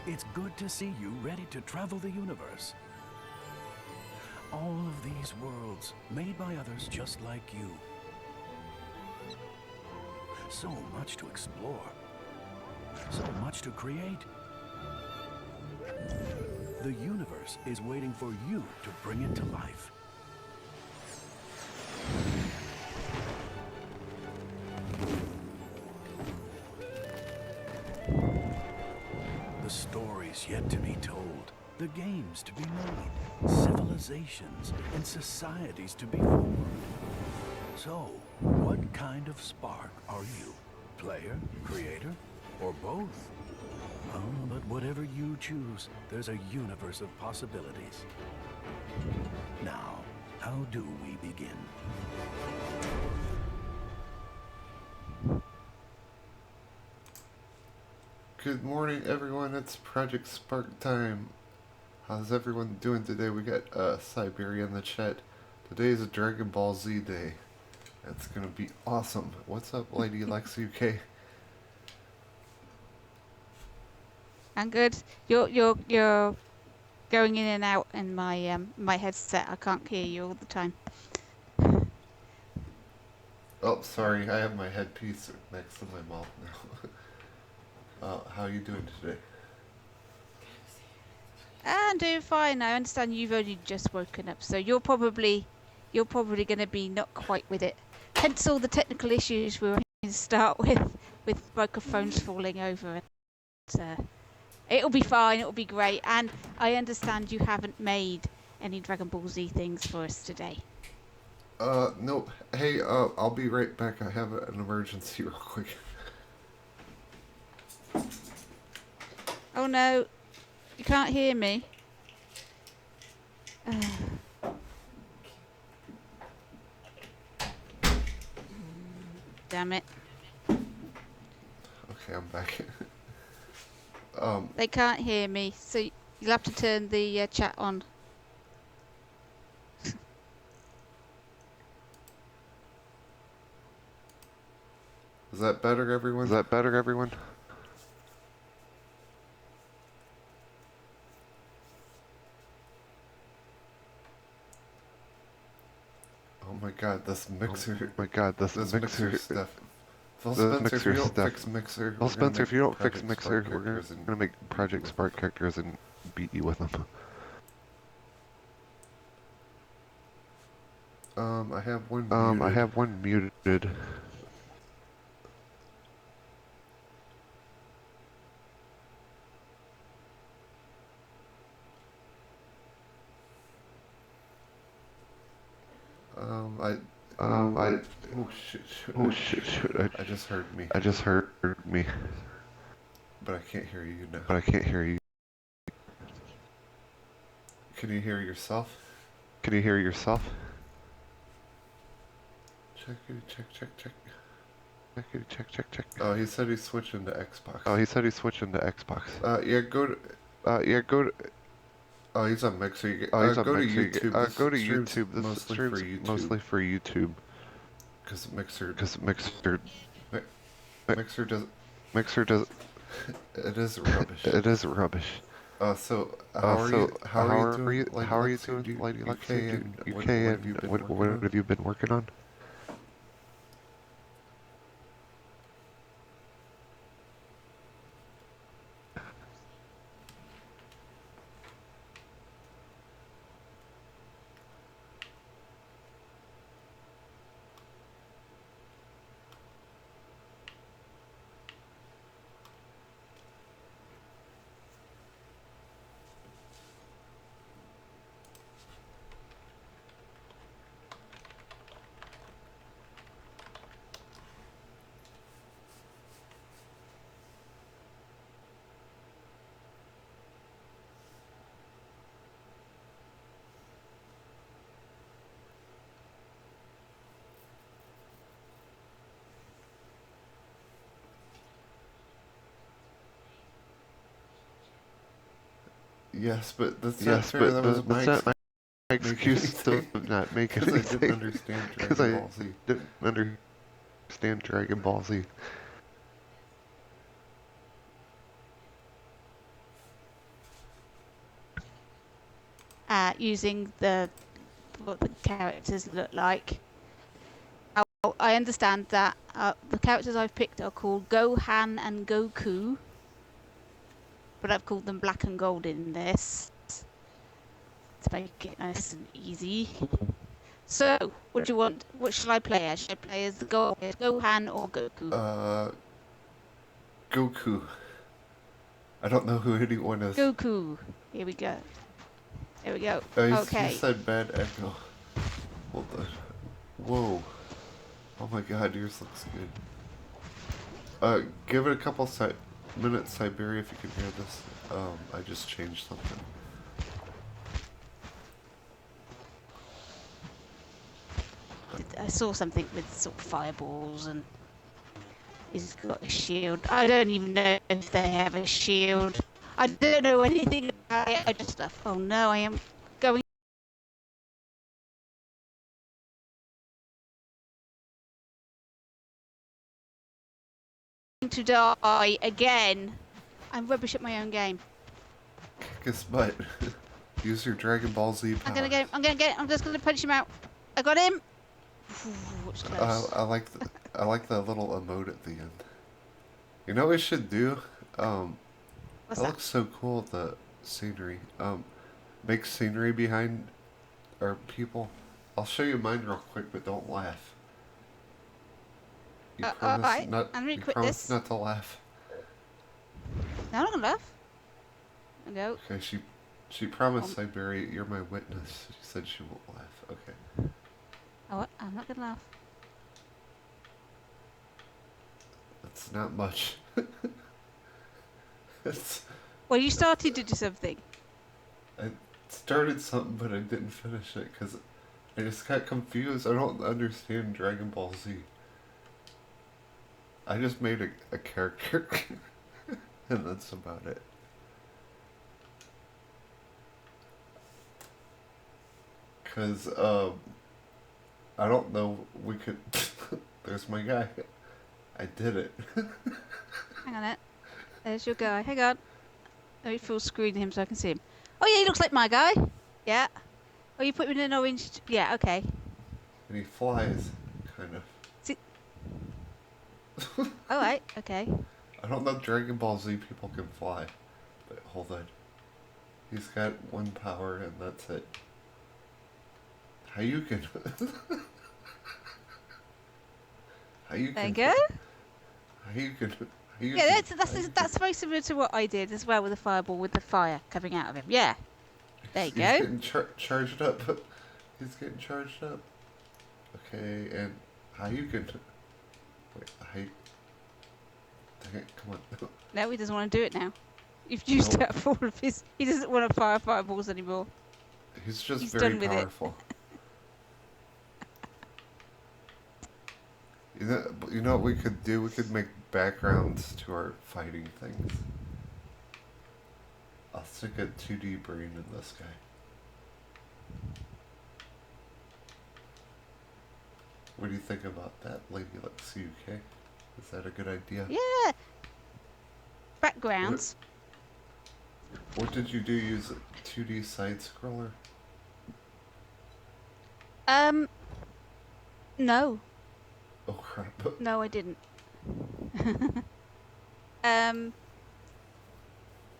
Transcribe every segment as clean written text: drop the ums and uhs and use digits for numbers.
It's good to see you ready to travel the universe. All of these worlds made by others just like you. So much to explore. So much to create. The universe is waiting for you to bring it to life. The stories yet to be told, the games to be made, civilizations and societies to be formed. So, what kind of spark are you? Player, creator, or both? Oh, but whatever you choose, there's a universe of possibilities. Now, how do we begin? Good morning, everyone. It's Project Spark time. How's everyone doing today? We got Siberia in the chat. Today is a Dragon Ball Z day. It's gonna be awesome. What's up, LadyLexUk? I'm good. You're going in and out in my my headset. I can't hear you all the time. Oh, sorry. I have my headpiece next to my mouth now. How are you doing today? I'm doing fine. I understand you've only just woken up, so you're probably going to be not quite with it. Hence all the technical issues we were going to start with microphones falling over. And, it'll be fine. It'll be great. And I understand you haven't made any Dragon Ball Z things for us today. Nope. Hey, I'll be right back. I have an emergency real quick. Oh no, you can't hear me. Damn it. Okay, I'm back. They can't hear me, so you'll have to turn the chat on. Is that better, everyone? Oh my god, this mixer stuff. Phil Spencer, if you don't fix Mixer, we're gonna make Project Spark characters and beat you with them. I have one muted. I have one muted. Oh shit. I just heard me. But I can't hear you now. Can you hear yourself? Check. Oh, he said he's switching to Xbox. Yeah, go to... Oh, he's on Mixer. Go to YouTube. Go to YouTube. This mostly stream's mostly for YouTube. Because Mixer does... It is rubbish. So, how are you doing, LadyLexUk? UK, and what have you been working on? Yes, but that's not fair. That was my that's not my excuse excuse to not make because I didn't anything. understand Because Dragon I Ball Z. didn't understand Dragon Ball Z. Using what the characters look like. Now, I understand that the characters I've picked are called Gohan and Goku, but I've called them black and gold in this to make it nice and easy. So, what do you want? What should I play as? Should I play as Gohan or Goku? Goku. I don't know who anyone is. Goku. Here we go. There we go. You Okay. said bad echo. Hold on. Whoa. Oh my god, yours looks good. Give it a couple minutes, Siberia, if you can hear this. I just changed something. I saw something with sort of fireballs and he's got a shield. I don't even know if they have a shield. I don't know anything about it. I just stuff. Oh no, I am going to die again. I'm rubbish at my own game. Kick his butt. Use your Dragon Ball Z power. I'm gonna get him. I'm just gonna punch him out. I got him. What's close? I like the little emote at the end. You know what we should do? What's that that? looks so cool, the scenery. Make scenery behind our people. I'll show you mine real quick, but don't laugh. You promise alright. not. I'm gonna You quit promise this. not to laugh. No, I'm not gonna laugh. Go. Okay, she promised Siberia, you're my witness. She said she won't laugh. Okay. Oh, I'm not gonna laugh. That's not much. It's, Well, you started to do something. I started something, but I didn't finish it because I just got confused. I don't understand Dragon Ball Z. I just made a character, and that's about it. Because, I don't know, we could... There's my guy. I did it. Hang on it. There's your guy. Hang on. Let me full screen him so I can see him. Oh yeah, he looks like my guy. Yeah. Oh, you put him in an orange... Yeah, okay. And he flies, kind of. See... Alright, okay. I don't know if Dragon Ball Z people can fly. But hold on. He's got one power and that's it. How you can... How you There can... you go. How you can... Yeah, that's very similar to what I did as well with the fireball with the fire coming out of him. Yeah. There you He's go. getting charged up. He's getting charged up. Okay, and how you can... Wait, dang it, come on. No, he doesn't want to do it now. You've used Nope. up all of his... He doesn't want to fire fireballs anymore. He's just He's very done with it. powerful. You know what we could do? We could make backgrounds to our fighting things. I'll stick a 2D brain in this guy. What do you think about that, LadyLexUk? Is that a good idea? Yeah. Backgrounds. What did you do? Use a 2D side scroller? No. Oh crap. No, I didn't.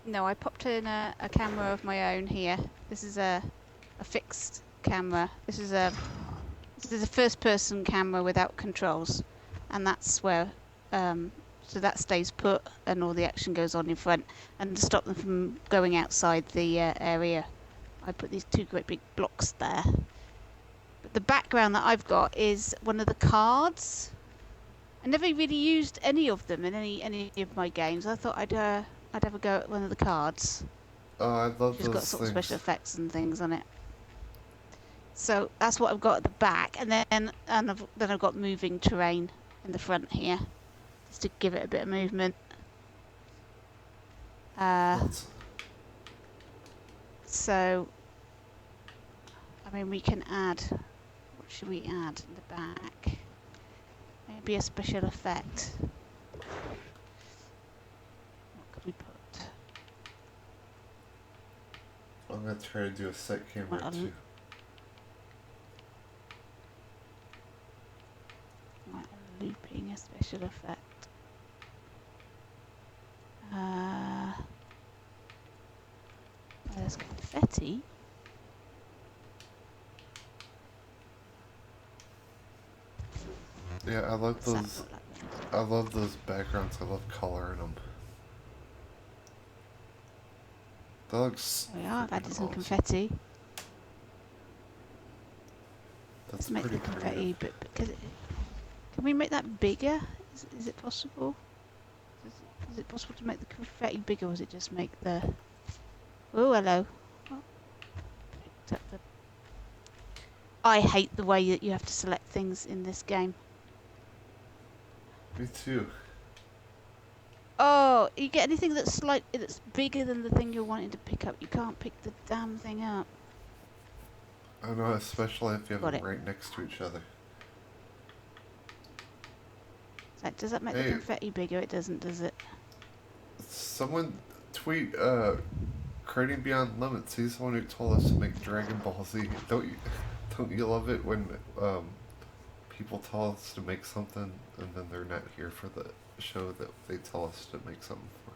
No, I popped in a camera of my own here. This is a fixed camera. This is a first-person camera without controls, and that's where so that stays put, and all the action goes on in front. And to stop them from going outside the area, I put these two great big blocks there. But the background that I've got is one of the cards. I never really used any of them in any of my games. I thought I'd have a go at one of the cards. Oh, I love It's those got sort of things. special effects and things on it. So that's what I've got at the back, and then I've got moving terrain in the front here, just to give it a bit of movement. Let's So, I mean, we can add. What should we add in the back? Maybe a special effect. What could we put? I'm gonna try to do a set camera Well, too. Like a looping, a special effect. There's confetti. Yeah, I love What's that those. look like? I love those backgrounds. I love coloring them. That looks. There we are. I've added freaking some awesome. confetti. That's Let's make pretty the confetti, creative. but can we make that bigger? Is it possible? Is it possible to make the confetti bigger, or is it just make the... Oh, hello. Oh, picked up the... I hate the way that you have to select things in this game. Me too. Oh, you get anything that's bigger than the thing you're wanting to pick up. You can't pick the damn thing up. I know, especially if you have Got them it. right next to each other. So does that make Hey. the confetti bigger? It doesn't, does it? Someone tweet Creating Beyond Limits. He's the one who told us to make Dragon Ball Z. Don't you love it when people tell us to make something and then they're not here for the show that they tell us to make something for?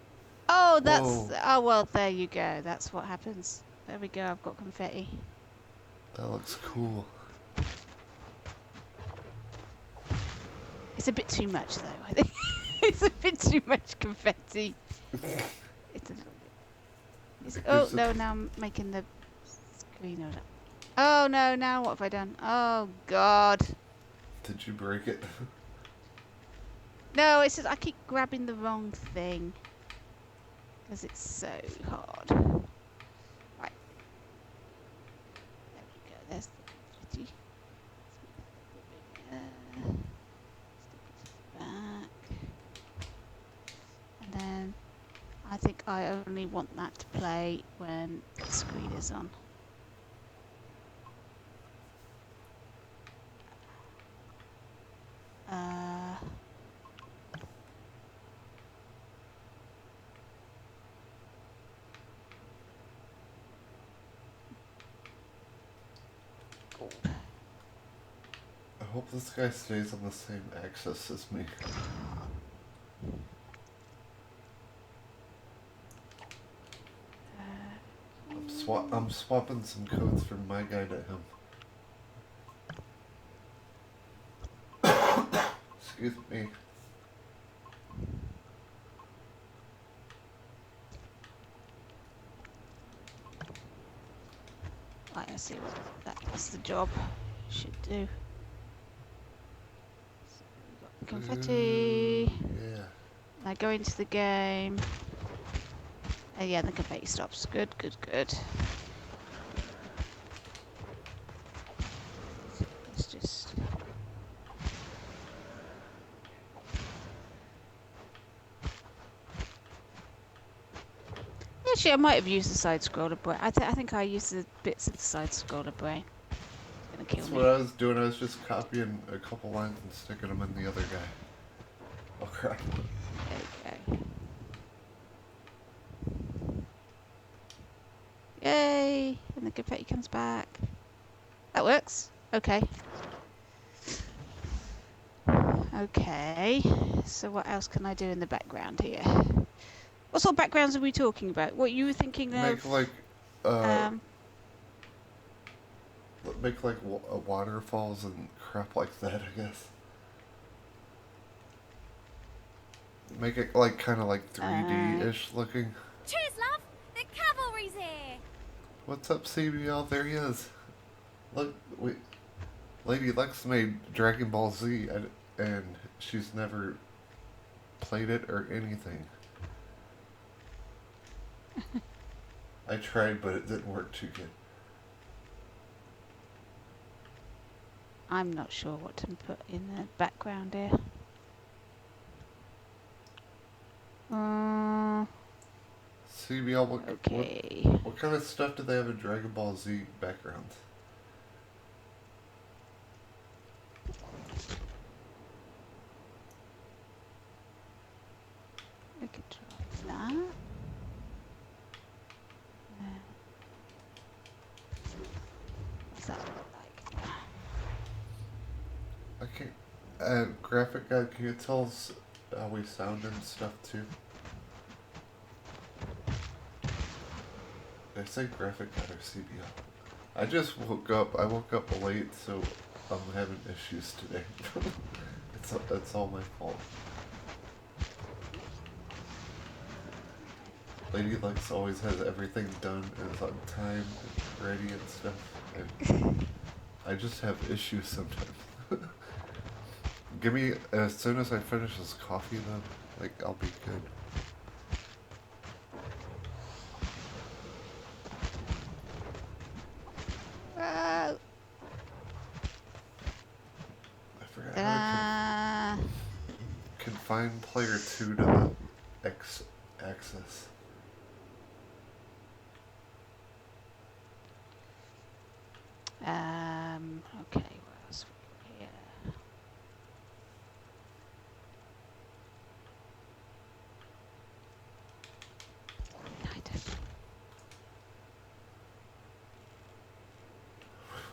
Oh, that's... Whoa. Oh, well, there you go. That's what happens. There we go. I've got confetti. That looks cool. It's a bit too much, though, I think. It's a bit too much confetti. It's a little bit... Oh, no, now I'm making the screen order. Oh, no, now what have I done? Oh, God. Did you break it? No, it's just I keep grabbing the wrong thing. Because it's so hard. Right. There we go. There's the confetti. Back. And then I think I only want that to play when the screen is on. I hope this guy stays on the same axis as me. I'm swapping some codes from my guy to him. Excuse me. Right, let's see what that's the job. Should do. So we've got the confetti. Yeah. I go into the game. Yeah, the confetti stops. Good, good, good. Let's just... Actually, I might have used the side scroller brain. I think I used the bits of the side scroller brain. It's gonna kill That's me. what I was doing. I was just copying a couple lines and sticking them in the other guy. Oh crap. There we go. Yay! And the confetti comes back. That works. Okay. Okay. So what else can I do in the background here? What sort of backgrounds are we talking about? What you were thinking Make of? like waterfalls and crap like that, I guess. Make it like kind of like 3D-ish looking. Cheers, love! The cavalry's here! What's up, CBL? There he is. Look, Lady Lex made Dragon Ball Z, and she's never played it or anything. I tried, but it didn't work too good. I'm not sure what to put in the background here. CBL, Okay. what kind of stuff do they have in Dragon Ball Z backgrounds? We could try that. What's that look like? Okay. Graphic guide, can you tell us how we sound and stuff too? Did I say graphic guide or CBL? I just woke up. I woke up late, so I'm having issues today. It's all my fault. LadyLex always has everything done and is on time and ready and stuff. And I just have issues sometimes. Give me, as soon as I finish this coffee though, like, I'll be good. Oh. I forgot how to confine player 2 to the X axis. Okay, what else we got here? I don't.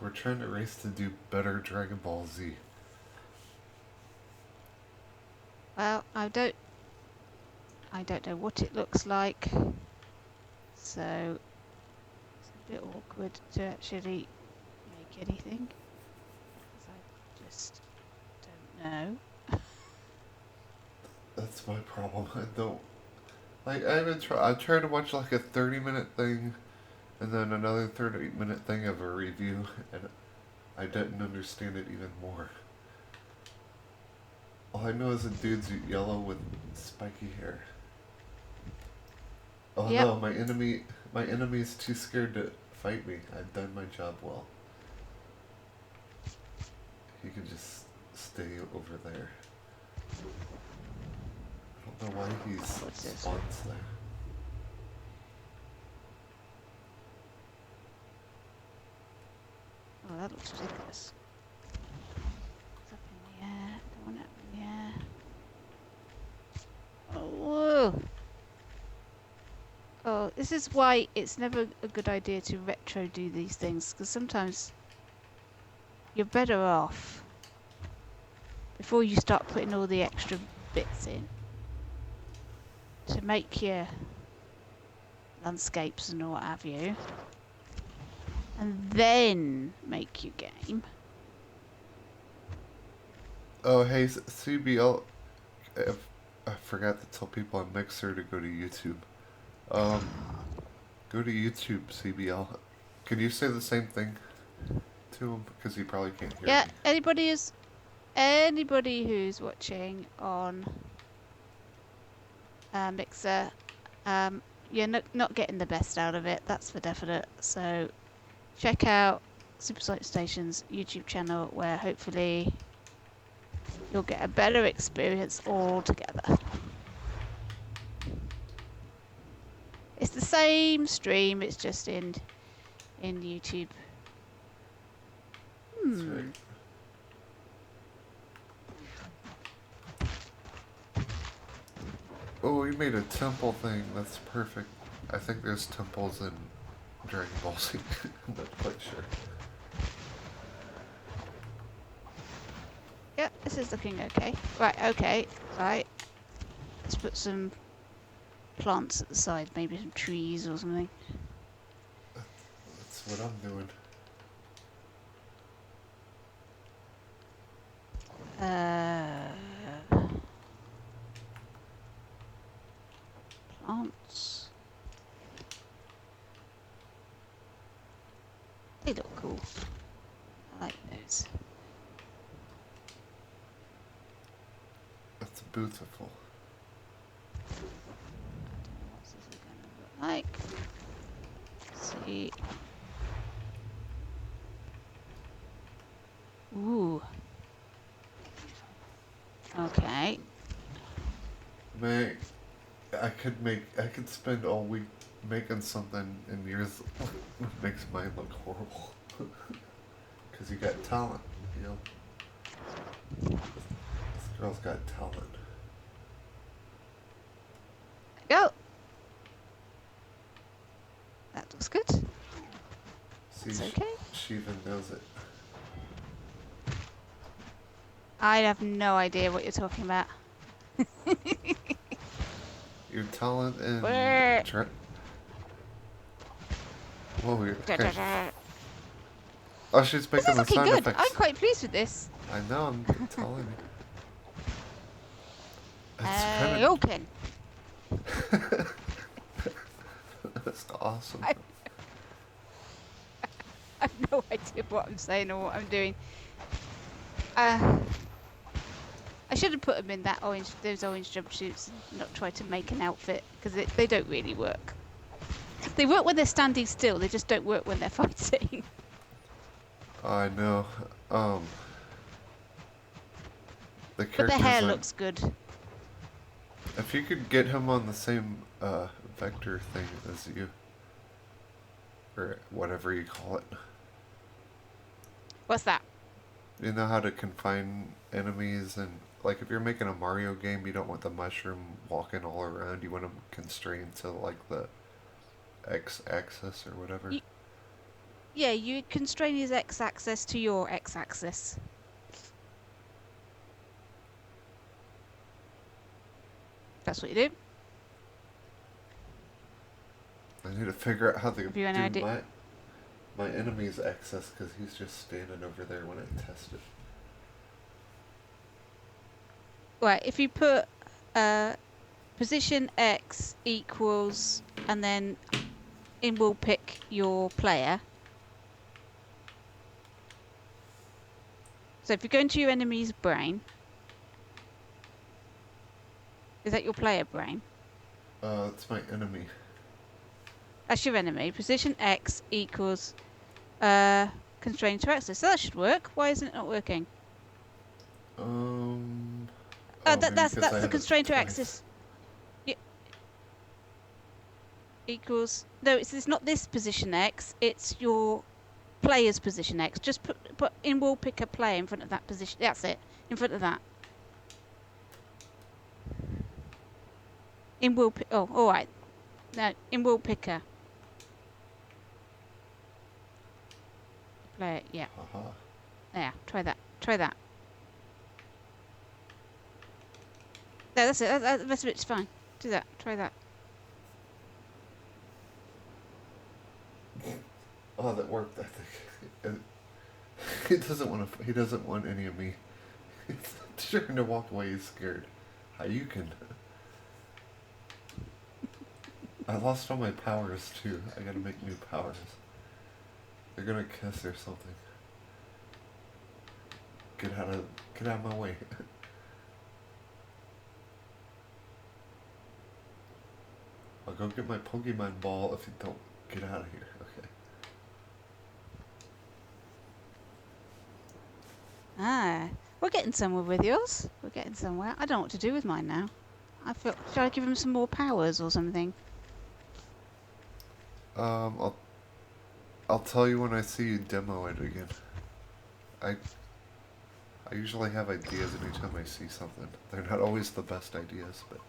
We're trying to race to do better Dragon Ball Z. Well, I don't know what it looks like, so it's a bit awkward to actually make anything, because I just don't know. That's my problem. I don't like. I tried to watch like a 30-minute thing, and then another 30-minute thing of a review, and I didn't understand it even more. All I know is the dude's yellow with spiky hair. Oh Yep. no, my enemy's too scared to fight me. I've done my job well. He can just stay over there. I don't know why he spawns there. Oh, that looks ridiculous. It's up in the air. Don't want it up in the air. Oh, whoa. Oh, this is why it's never a good idea to retro do these things, because sometimes you're better off before you start putting all the extra bits in to make your landscapes and what have you, and then make your game. Oh hey, CBL. I forgot to tell people on Mixer to go to YouTube. Go to YouTube, CBL. Can you say the same thing to him? Because he probably can't hear Yeah, me. anybody who's watching on Mixer, you're not getting the best out of it, that's for definite. So check out SuperSonic Station's YouTube channel, where hopefully you'll get a better experience altogether. It's the same stream, it's just in YouTube. That's right. Oh, we made a temple thing. That's perfect. I think there's temples in Dragon Ball Z. I'm not quite sure. Yeah, this is looking okay. Right, okay, right. Let's put some plants at the side, maybe some trees or something. That's what I'm doing. Plants. They look cool. I like those. That's beautiful. What's this gonna look like? Let's see. Ooh. Okay. May I could spend all week making something, and yours makes mine look horrible. Cause you got talent, you know. This girl's got talent. Go. That looks good. See, It's okay. she even knows it. I have no idea what you're talking about. Your talent and Where? Whoa, you're Oh, she's This making is the looking sound good. effects. I'm quite pleased with this. I know, I'm telling you. That's kind Okay. of... That's awesome. I have no idea what I'm saying or what I'm doing. I should have put them in those orange jumpsuits and not try to make an outfit, because they don't really work. They work when they're standing still, they just don't work when they're fighting. I know. The But character the hair design- looks good. If you could get him on the same vector thing as you, or whatever you call it. What's that? You know how to confine enemies, and like if you're making a Mario game, you don't want the mushroom walking all around. You want them constrained to like the X-axis or whatever. Yeah, you constrain his X-axis to your X-axis. That's what you do. I need to figure out how to Have you do any idea? my enemy's access, because he's just standing over there when I test it. Right, if you put position X equals, and then in will pick your player. So if you go into your enemy's brain, is that your player brain? It's my enemy. That's your enemy. Position X equals constrained to axis. So that should work. Why isn't it not working? Oh, That's the constraint to axis. Yeah. Equals. No, it's not this position X. It's your player's position X. Just put in. We'll pick a player in front of that position. That's it. In front of that. In will. Oh, all right. No, in will picker. Player. Yeah. Haha. Yeah. Try that. Try that. No, that's it. The rest of it's fine. Do that. Try that. Oh, that worked. I think he doesn't want to. He doesn't want any of me. He's trying to walk away. He's scared. How you can? I lost all my powers too. I gotta make new powers. They're gonna kiss or something. Get out of my way. I'll go get my Pokemon ball if you don't get out of here. Okay. Ah, we're getting somewhere with yours. We're getting somewhere. I don't know what to do with mine now. I feel. Shall I give him some more powers or something? I'll tell you when I see you demo it again. I usually have ideas anytime I see something. They're not always the best ideas, but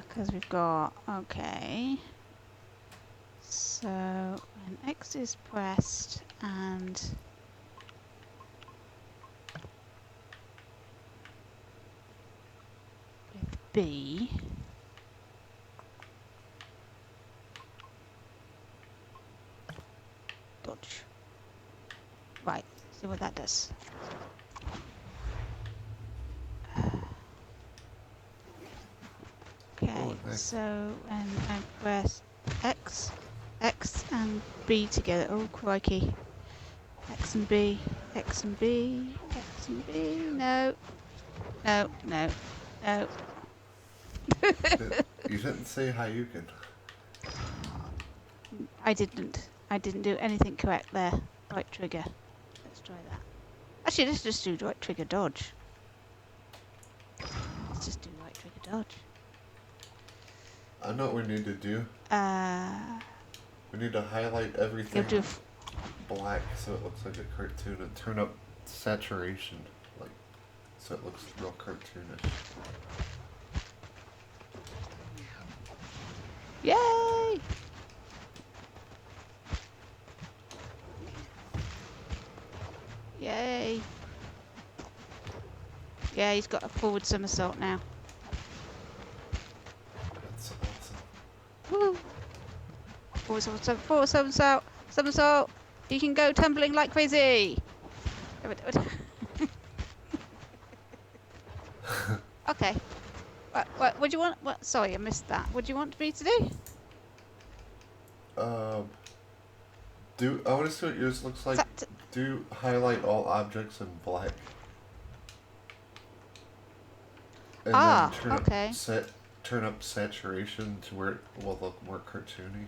Because we've got, okay. So, when X is pressed and with B, dodge. Right, see what that does. Okay, Oh, nice. so when I press X and B together. Oh, crikey. X and B, X and B, X and B. No. No, no, no. you didn't say how you can. I didn't do anything correct there. Right trigger. Let's try that. Actually, let's just do right trigger dodge. just do right trigger dodge. I know what we need to do. We need to highlight everything You'll do. black so it looks like a cartoon and turn up saturation, like, so it looks real cartoonish. Yay! Yay! Yeah, he's got a forward somersault now. That's awesome. Woo! Forward somersault! Somersault! He can go tumbling like crazy! Okay. What do you want? What? Sorry, I missed that. What do you want me to do? I want to see what yours looks like. Do highlight all objects in black. And then turn up saturation to where it will look more cartoony.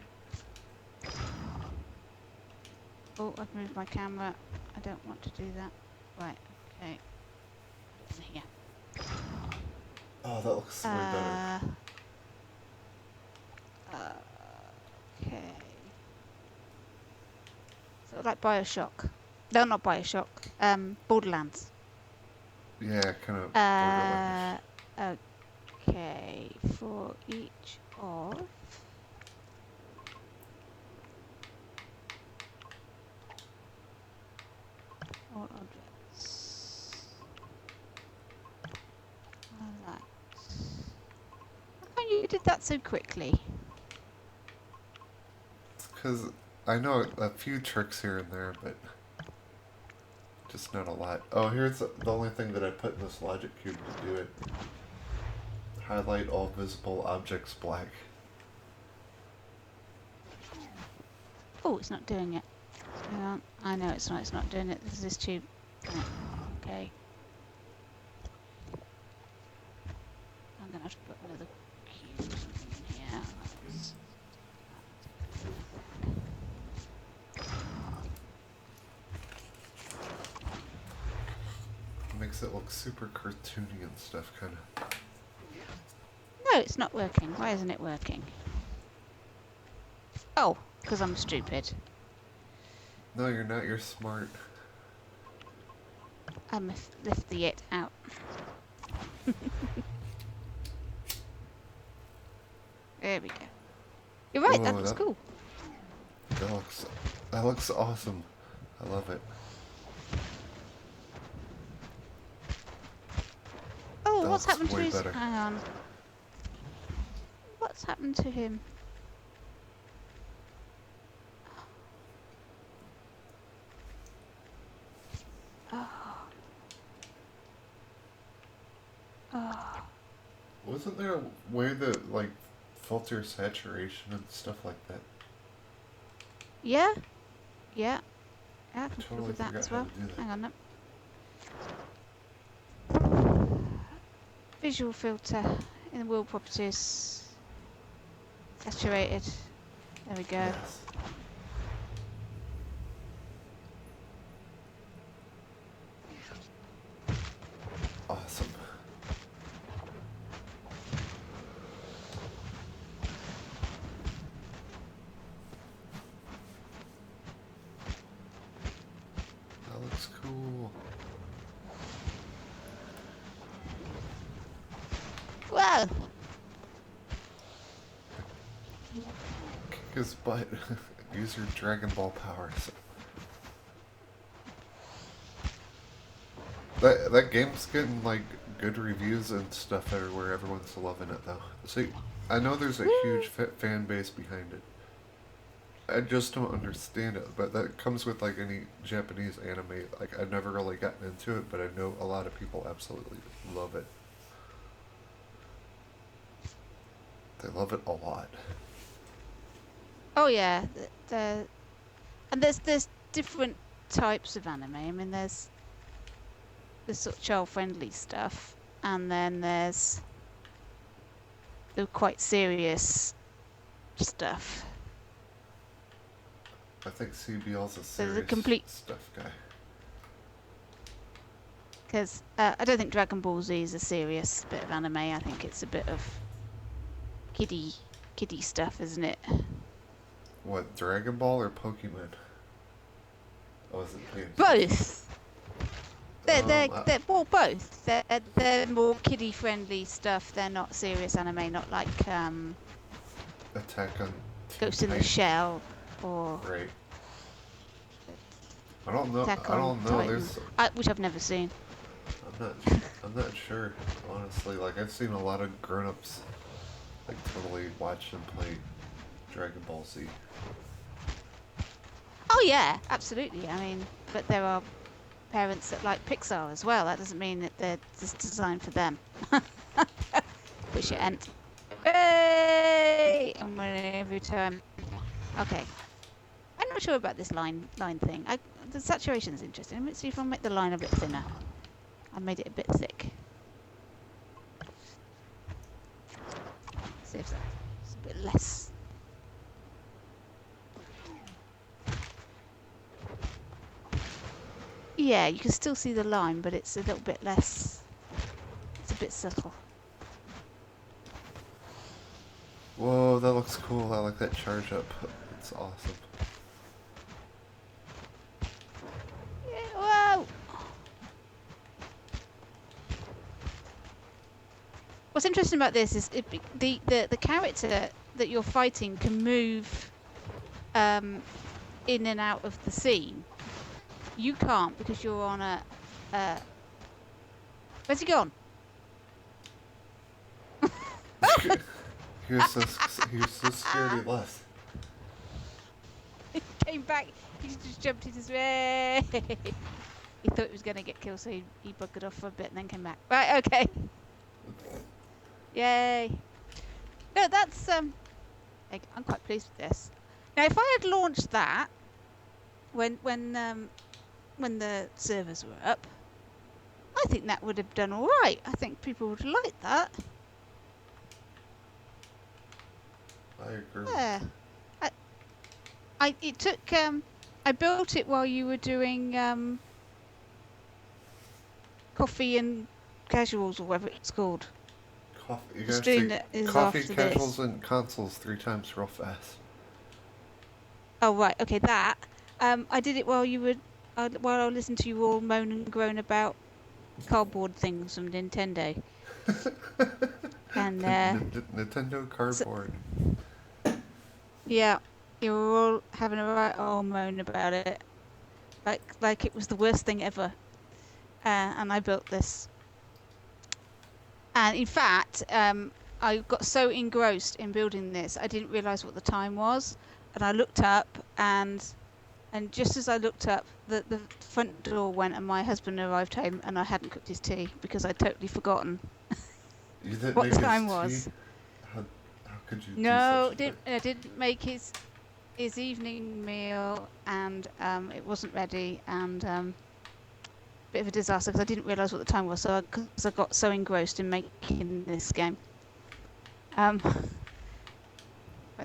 Oh, I've moved my camera. I don't want to do that. Right, okay. Here. Oh, that looks way better. Okay. So like Bioshock. No, not Bioshock. Borderlands. Yeah, kind of borderlands. Okay, for each of all objects. Like how come you did that so quickly? It's because I know a few tricks here and there, but just not a lot. Oh, here's the only thing that I put in this logic cube to do it. Highlight all visible objects black. Oh, it's not doing it. Hang on. I know it's not. It's not doing it. This is this tube. Right. Okay. I'm gonna have to put another cube in here. Makes it look super cartoony and stuff, kind of. No, it's not working. Why isn't it working? Oh, because I'm stupid. No, you're not. You're smart. I must lift the it out. There we go. You're right. That Whoa, looks cool. That looks awesome. I love it. Oh, That what's looks happened to way his? better. Hang on. What's happened to him? Oh. Wasn't there a way to, like, filter saturation and stuff like that? Yeah. Yeah. Yeah, I can Totally prove that forgot as how well. to do that. Hang on. No. Visual filter in the wheel properties. Saturated. There we go. Yes. Awesome. That looks cool. Wow. Kick his butt. Use your Dragon Ball powers. That game's getting, like, good reviews and stuff everywhere. Everyone's loving it, though. See, I know there's a huge fan base behind it. I just don't understand it, but that comes with, like, any Japanese anime. Like, I've never really gotten into it, but I know a lot of people absolutely love it. They love it a lot. Oh yeah. And there's different types of anime. I mean, there's sort of child-friendly stuff, and then there's the quite serious stuff. I think CBL's a There's a serious complete- stuff guy. Because I don't think Dragon Ball Z is a serious bit of anime. I think it's a bit of kiddie stuff, isn't it? What, Dragon Ball or Pokemon? I wasn't paying Both. They're well, both. They're more kiddie friendly stuff. They're not serious anime, not like Attack on Ghost in the Titan. Shell or Right. I don't know. Attack I on don't know. Titan. Which I've never seen. I'm not sure. Honestly, like I've seen a lot of grown-ups like totally watch and play Dragon Ball Z. Oh yeah, absolutely. I mean, but there are parents that like Pixar as well. That doesn't mean that they're just designed for them. Push it and hey! I'm winning every time. Okay. I'm not sure about this line thing. The saturation is interesting. Let's see if I make the line a bit thinner. I made it a bit thick. See if that's a bit less. Yeah, you can still see the line, but it's a little bit less. It's a bit subtle. Whoa, that looks cool. I like that charge up. It's awesome. Yeah, whoa! What's interesting about this is the character that you're fighting can move in and out of the scene. You can't because you're on a. Where's he gone? He was so scared he left. He came back. He just jumped in his way. He thought he was going to get killed, so he buggered off for a bit and then came back. Right, okay. Yay. No, that's I'm quite pleased with this. Now, if I had launched that when the servers were up, I think that would have done all right. I think people would like that. I agree. Yeah. It took I built it while you were doing coffee and casuals or whatever it's called. You The gotta stream say that is coffee, after casuals, this. and consoles 3 times real fast. Oh right, okay, that. I did it while you were while I listened to you all moan and groan about cardboard things from Nintendo. And Nintendo cardboard. yeah, you were all having a right old moan about it, like it was the worst thing ever. And I built this. And in fact, I got so engrossed in building this, I didn't realise what the time was. And I looked up, and just as I looked up, the front door went, and my husband arrived home, and I hadn't cooked his tea because I'd totally forgotten You didn't what make his time tea? was. How could you No, do such a I didn't make his evening meal, and it wasn't ready, and bit of a disaster because I didn't realise what the time was, so I got so engrossed in making this game. But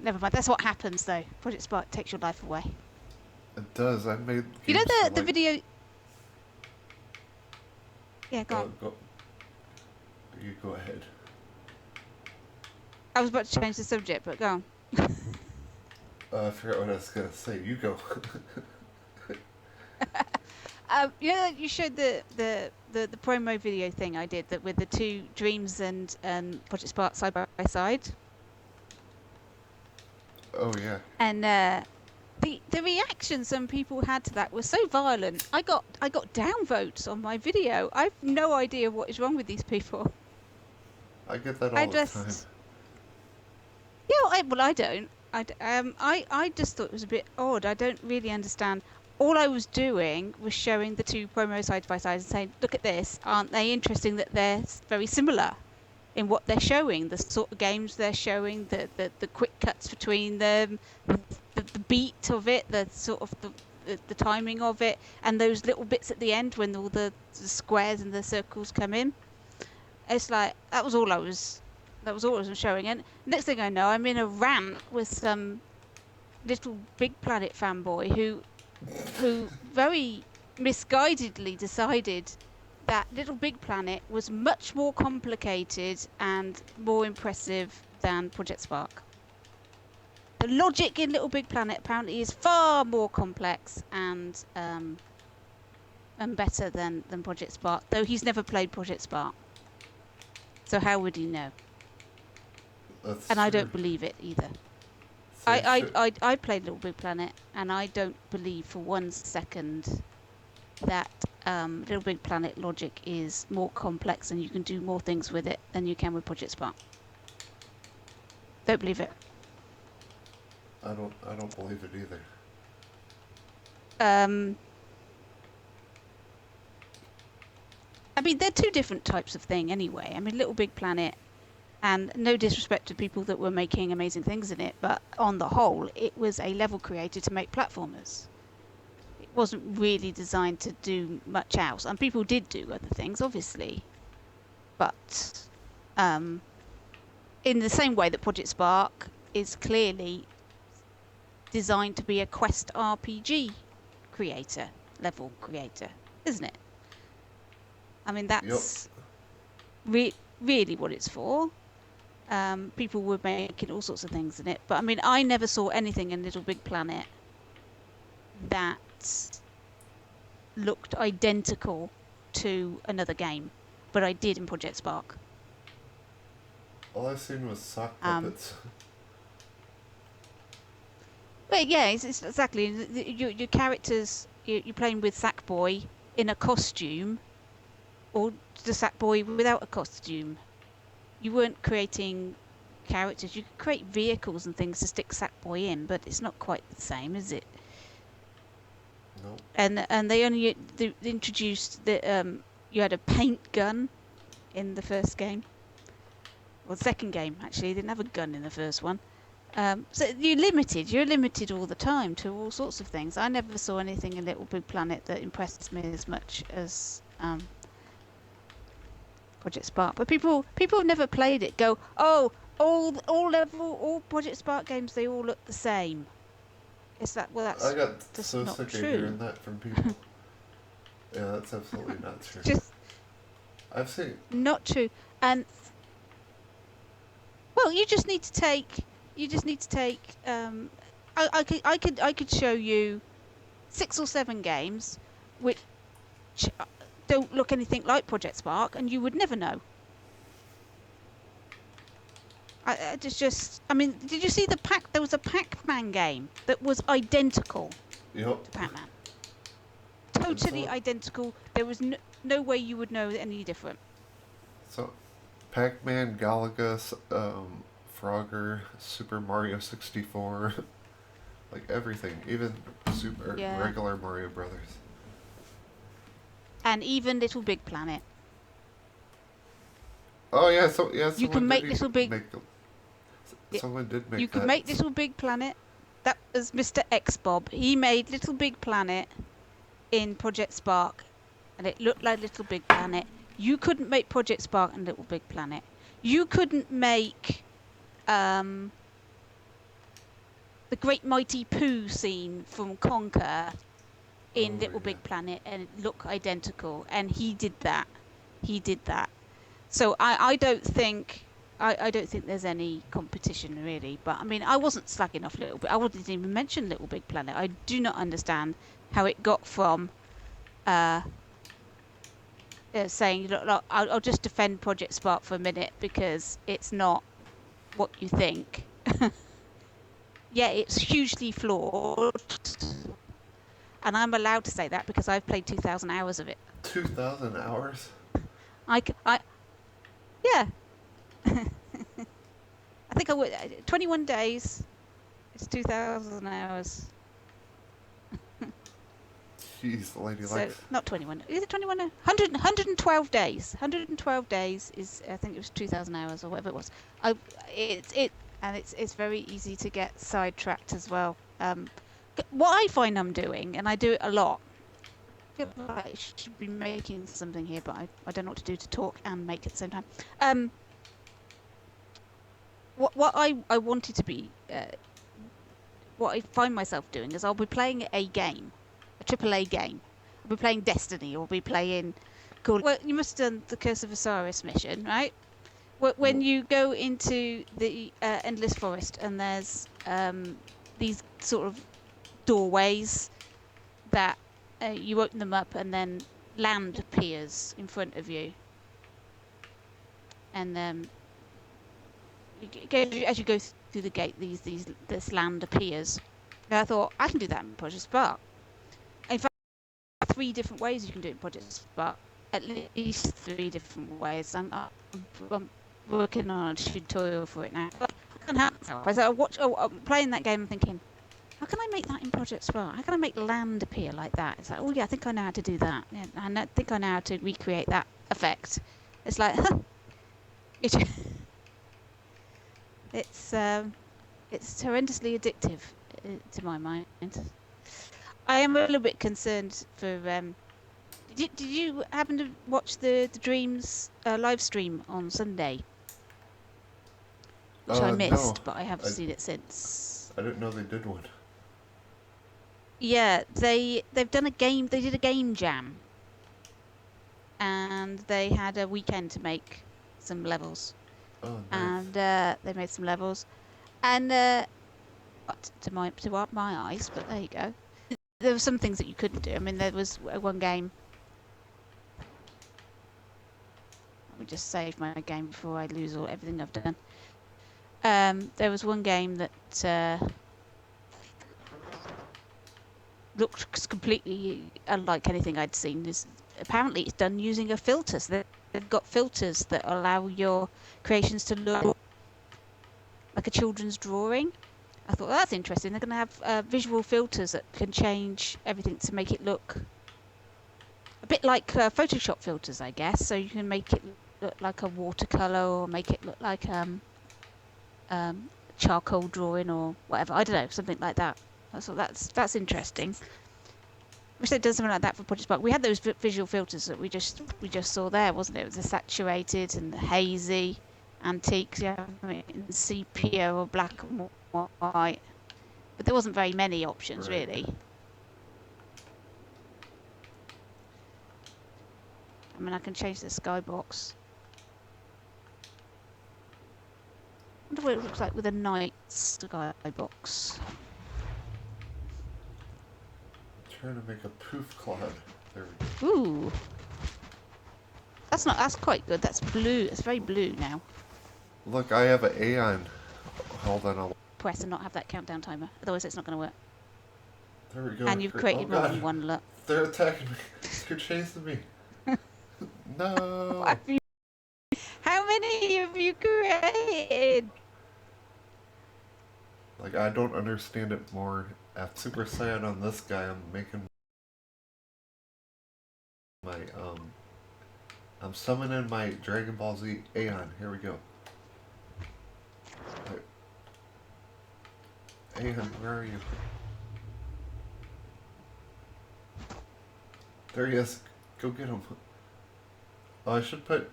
never mind. That's what happens, though. Project Spark takes your life away. It does. I made. You know games for, the like, video. Yeah, go on. You go ahead. I was about to change the subject, but go on. I forgot what I was gonna say. You go. You know, you showed the promo video thing I did that with the two Dreams and Project Spark side by side. Oh yeah. And the reaction some people had to that was so violent. I got downvotes on my video. I've no idea what is wrong with these people. I get that all the time. Yeah, I don't. I just thought it was a bit odd. I don't really understand. All I was doing was showing the two promos side by side and saying, look at this, aren't they interesting that they're very similar in what they're showing, the sort of games they're showing, the quick cuts between them, the beat of it, the sort of the timing of it, and those little bits at the end when all the squares and the circles come in. It's like, that was all I was showing. And next thing I know, I'm in a rant with some little Big Planet fanboy who very misguidedly decided that Little Big Planet was much more complicated and more impressive than Project Spark. The logic in Little Big Planet apparently is far more complex and better than Project Spark, though he's never played Project Spark. So how would he know? That's And I true. don't believe it either. So I played Little Big Planet, and I don't believe for 1 second that Little Big Planet logic is more complex and you can do more things with it than you can with Project Spark. Don't believe it. I don't believe it either. I mean, they're two different types of thing anyway. I mean, Little Big Planet, and no disrespect to people that were making amazing things in it, but on the whole, it was a level created to make platformers. It wasn't really designed to do much else. And people did do other things, obviously. But in the same way that Project Spark is clearly designed to be a quest RPG creator, level creator, isn't it? I mean, that's really what it's for. People were making all sorts of things in it, but I mean, I never saw anything in Little Big Planet that looked identical to another game, but I did in Project Spark. All I've seen was sock puppets. But yeah, it's exactly your characters. You're playing with Sackboy in a costume, or the Sackboy without a costume. You weren't creating characters. You could create vehicles and things to stick Sackboy in, but it's not quite the same, is it? No. And they only they introduced that you had a paint gun in the first game, or the second game actually. They didn't have a gun in the first one. So you're limited all the time to all sorts of things. I never saw anything in Little Big Planet that impressed me as much as Project Spark. But people have never played it go, oh, all Project Spark games, they all look the same. Is that, well, that's I got just so not sick true. of hearing that from people. Yeah, that's absolutely not true. Just I've seen. not true. And well, you just need to take. I could show you 6 or 7 games which don't look anything like Project Spark, and you would never know. I mean, did you see there was a Pac-Man game that was identical to Pac-Man. Totally identical. There was no way you would know any different. So, Pac-Man, Galaga, Frogger, Super Mario 64, like everything, even regular Mario Brothers. And even Little Big Planet. Oh yeah, you can make Little Big. Someone did make. You could make Little Big Planet. That was Mr. X Bob. He made Little Big Planet in Project Spark, and it looked like Little Big Planet. You couldn't make Project Spark and Little Big Planet. You couldn't make the Great Mighty Pooh scene from Conker in Little Big Planet and look identical. And he did that. So I don't think there's any competition really. But I mean, I wasn't slagging off Little Big. I wouldn't even mention Little Big Planet. I do not understand how it got from saying, look, I'll just defend Project Spark for a minute because it's not what you think. Yeah, it's hugely flawed. And I'm allowed to say that because I've played 2,000 hours of it. 2,000 hours? Yeah. I think I would. 21 days. It's 2,000 hours. Jeez, LadyLex. So, not 21. Is it 21? 112 days. 112 days is, I think it was 2,000 hours or whatever it was. And it's very easy to get sidetracked as well. What I find I'm doing, and I do it a lot, I feel like I should be making something here, but I don't know what to do to talk and make at the same time. What I wanted to be, what I find myself doing is I'll be playing a game, a AAA game. I'll be playing Destiny, or I'll be playing Cool. Well, you must have done the Curse of Osiris mission, right? When you go into the Endless Forest and there's these sort of doorways that you open them up and then land appears in front of you. And as you go through the gate, this land appears. And I thought, I can do that in Project Spark. In fact, 3 different ways you can do it in Project Spark. At least 3 different ways. I'm working on a tutorial for it now. I can help. I'm playing that game and thinking, how can I make that in Project Spark? How can I make land appear like that? It's like, oh yeah, I think I know how to do that. Yeah, I think I know how to recreate that effect. It's like, huh. It's horrendously addictive to my mind. I am a little bit concerned for. Did you happen to watch the Dreams live stream on Sunday? Which I missed, No. but I have seen it since. I didn't know they did one. Yeah, they've done a game. They did a game jam, and they had a weekend to make some levels. Oh, nice. And they made some levels, and to my eyes, but there you go. There were some things that you couldn't do. I mean, there was one game. Let me just save my game before I lose everything I've done. There was one game that looked completely unlike anything I'd seen. Apparently, it's done using a filter. So they've got filters that allow your creations to look like a children's drawing. I thought, well, that's interesting. They're going to have visual filters that can change everything to make it look a bit like Photoshop filters, I guess. So you can make it look like a watercolor, or make it look like charcoal drawing, or whatever. I don't know, something like that. I thought that's interesting. Wish they'd done something like that for Project Spark. We had those visual filters that we just saw there, wasn't it? It was the saturated and the hazy, antiques, yeah, I mean, sepia or black and white. But there wasn't very many options, Right. really. I mean, I can change the skybox. I wonder what it looks like with a night skybox. Trying to make a poof cloud. There we go. Ooh. That's quite good. That's blue. It's very blue now. Look, I have an Aeon. Hold on, I'll... Press and not have that countdown timer. Otherwise, it's not going to work. There we go. And you've created more than one look. They're attacking me. They're chasing me. No. What have you... How many have you created? Like, I don't understand it more. At Super Saiyan on this guy, I'm making my, I'm summoning my Dragon Ball Z Aeon. Here we go. Aeon, where are you? There he is. Go get him. Oh, I should put...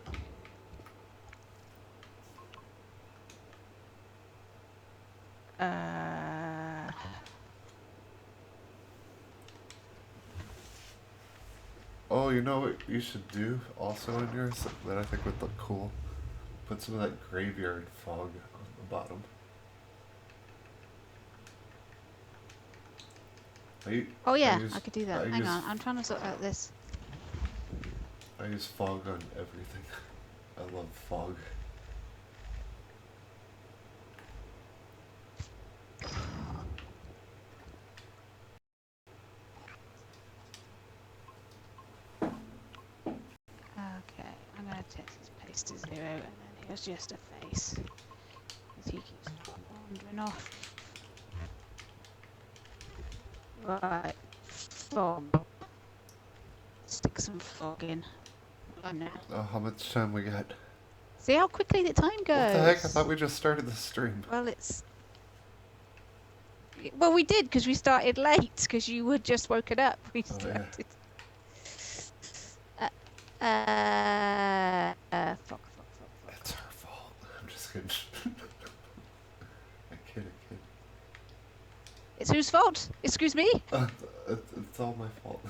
Oh, you know what you should do also in yours that I think would look cool? Put some of that graveyard fog on the bottom. Oh yeah, I could do that. Hang on, I'm trying to sort out this. I use fog on everything. I love fog. Okay, I'm going to text this paste to 0, and then here's just a face. Because he keeps wandering off. Right, fog. Stick some fog in. Oh, how much time we got? See how quickly the time goes. What the heck? I thought we just started the stream. Well, well, we did, because we started late, because you were just woken up. We started. Fuck. It's her fault. I'm just kidding. I kid. It's whose fault? Excuse me? It's all my fault.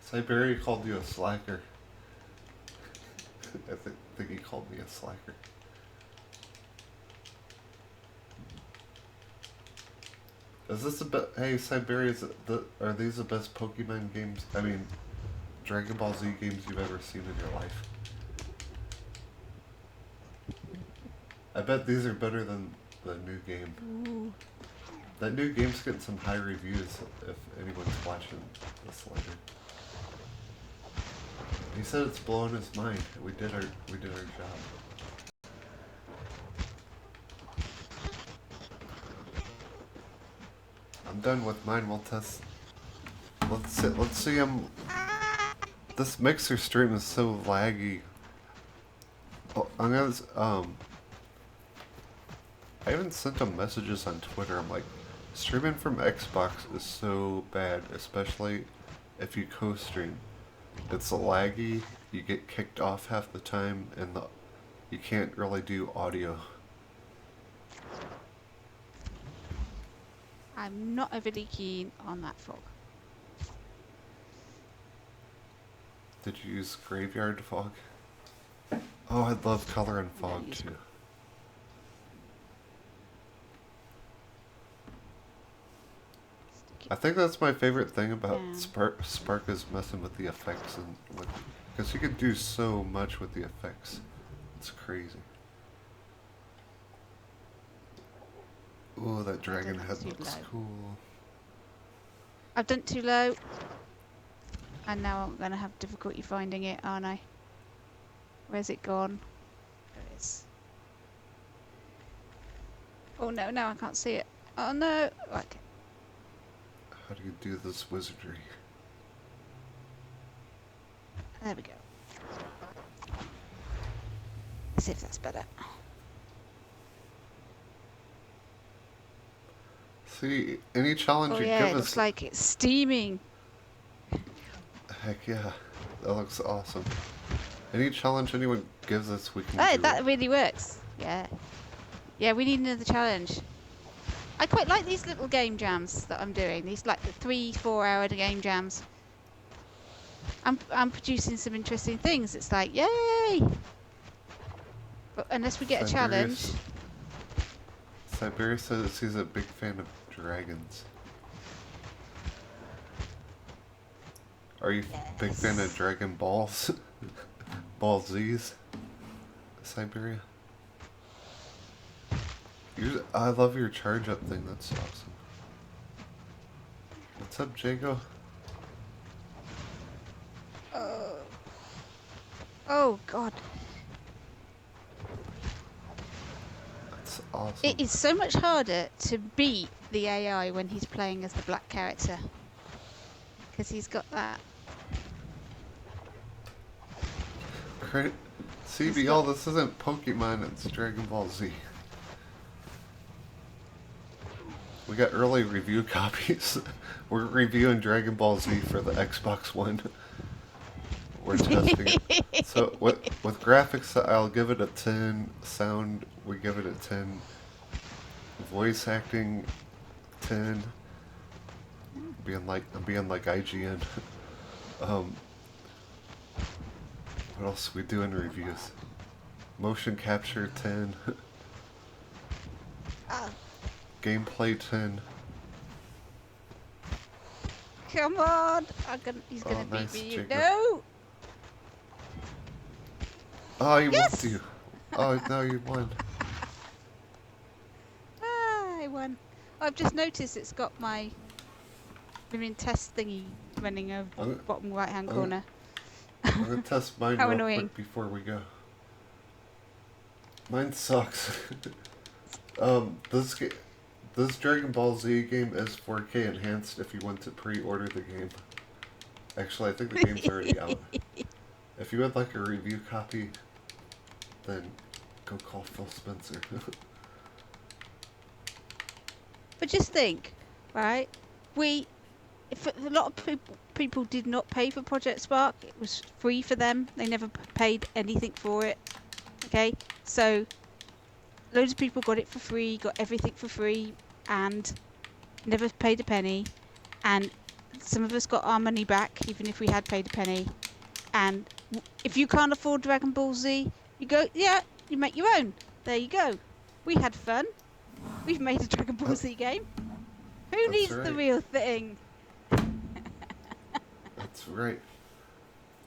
Siberia called you a slacker. I think he called me a slacker. Is this hey, Siberia, are these the best Pokemon games, I mean, Dragon Ball Z games you've ever seen in your life? I bet these are better than the new game. Ooh. That new game's getting some high reviews if anyone's watching this later. He said it's blowing his mind. We did our job. I'm done with mine. We'll test. Let's see him. This mixer stream is so laggy. Oh, I'm gonna I haven't sent him messages on Twitter. I'm like, streaming from Xbox is so bad, especially if you co-stream. It's laggy, you get kicked off half the time, and you can't really do audio. I'm not overly keen on that fog. Did you use Graveyard Fog? Oh, I'd love color and fog too. I think that's my favorite thing about Spark is messing with the effects and because you can do so much with the effects. It's crazy. Ooh, that dragon head looks cool. I've done it too low, and now I'm gonna have difficulty finding it, aren't I? Where's it gone? There it is. Oh no, now I can't see it. Oh no! Okay. How do you do this wizardry? There we go. Let's see if that's better. See, any challenge you yeah, give it us. looks like it's steaming. Heck yeah, that looks awesome. Any challenge anyone gives us, we can Oh, do that it. really works. Yeah. Yeah, we need another challenge. I quite like these little game jams that I'm doing. These like the 3-4 hour game jams. I'm producing some interesting things. It's like, yay! But unless we get a challenge. Siberia says he's a big fan of dragons. Are you a big fan of Dragon Balls? Ball Z's? Siberia? I love your charge up thing, that's awesome. What's up, Jago? Oh god. That's awesome. It is so much harder to beat the AI when he's playing as the black character. Because he's got that. CBL, this isn't Pokemon, it's Dragon Ball Z. We got early review copies. We're reviewing Dragon Ball Z for the Xbox One. We're testing it. So with graphics, I'll give it a 10. Sound, we give it a 10. Voice acting, 10. I'm being like IGN. What else we do in reviews? Motion capture, 10. Gameplay, 10. Come on! He's gonna nice, beat me. Jacob. No! Oh, he Yes! whooped you. Oh, no, you won. I won. I've just noticed it's got my test thingy running over the bottom right hand corner. I'm gonna test mine How real annoying. quick before we go. Mine sucks. This Dragon Ball Z game is 4K enhanced if you want to pre-order the game. Actually, I think the game's already out. If you would like a review copy, then go call Phil Spencer. But just think, right? If a lot of people did not pay for Project Spark, it was free for them. They never paid anything for it. Okay, so loads of people got it for free, got everything for free, and never paid a penny. And some of us got our money back, even if we had paid a penny. And If you can't afford Dragon Ball Z, you go, yeah, you make your own. There you go. We had fun. We've made a Dragon Ball Z game. Who That's needs the right. real thing? That's right.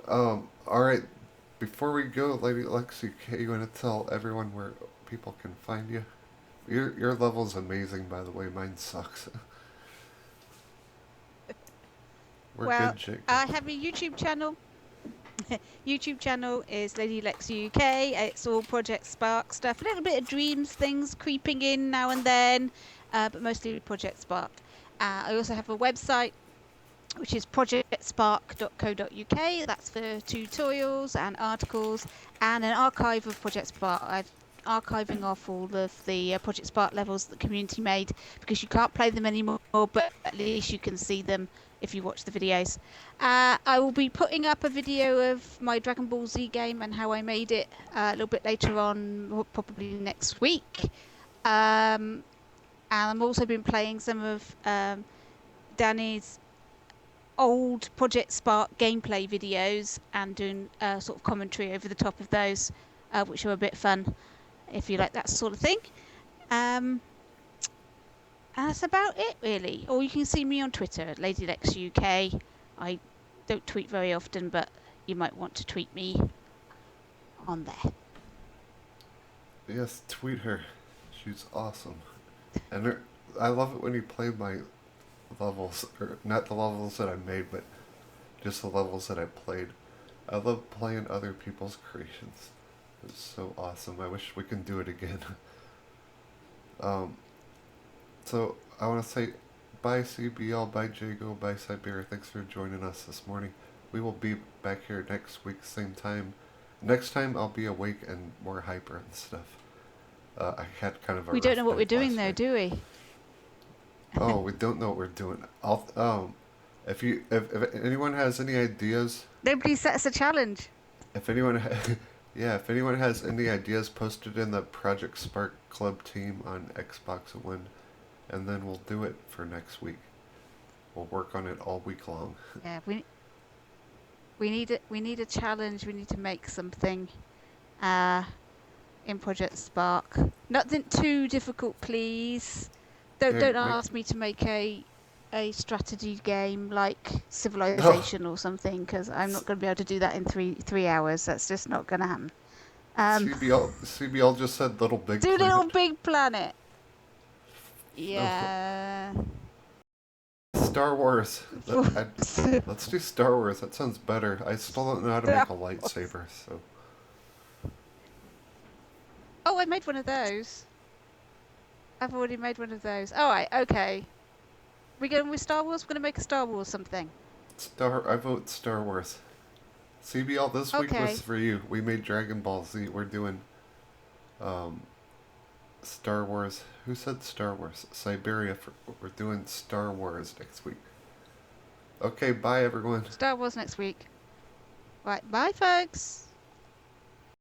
Alright. Before we go, LadyLexUk, you want to tell everyone where people can find you? Your level's amazing, by the way. Mine sucks. We're Well, good, Jake. I have a YouTube channel. YouTube channel is LadyLexUk. It's all Project Spark stuff. A little bit of Dreams things creeping in now and then, but mostly Project Spark. I also have a website, which is projectspark.co.uk. That's for tutorials and articles and an archive of Project Spark. I'm archiving off all of the Project Spark levels that the community made, because you can't play them anymore, but at least you can see them if you watch the videos. I will be putting up a video of my Dragon Ball Z game and how I made it a little bit later on, probably next week. And I've also been playing some of Danny's old Project Spark gameplay videos and doing sort of commentary over the top of those, which are a bit fun if you like that sort of thing. And that's about it, really. Or you can see me on Twitter at LadyLexUk. I don't tweet very often, but you might want to tweet me on there. Yes, tweet her. She's awesome. And I love it when you play my levels, or not the levels that I made, but just the levels that I played. I love playing other people's creations. It's so awesome. I wish we can do it again. So I want to say bye CBL, bye Jago, bye Siberia. Thanks for joining us this morning. We will be back here next week, same time. Next time I'll be awake and more hyper and stuff. I had kind of a We don't rough know what we're night doing last though, night. do we? Oh, we don't know what we're doing. If anyone has any ideas, Nobody set us a challenge. if anyone, if anyone has any ideas, post it in the Project Spark Club team on Xbox One, and then we'll do it for next week. We'll work on it all week long. Yeah, we need a challenge. We need to make something in Project Spark. Nothing too difficult, please. Don't ask me to make a strategy game like Civilization or something, because I'm not going to be able to do that in three hours. That's just not going to happen. CBL just said Little Big Do Planet. Little Big Planet. Yeah. Star Wars. Let's do Star Wars. That sounds better. I still don't know how to make a lightsaber, so. Oh, I made one of those. I've already made one of those. All right, okay. We going with Star Wars? We're going to make a Star Wars something. I vote Star Wars. CBL, this week Okay. was for you. We made Dragon Ball Z. We're doing Star Wars. Who said Star Wars? Siberia. We're doing Star Wars next week. Okay, bye everyone. Star Wars next week. Right, bye folks.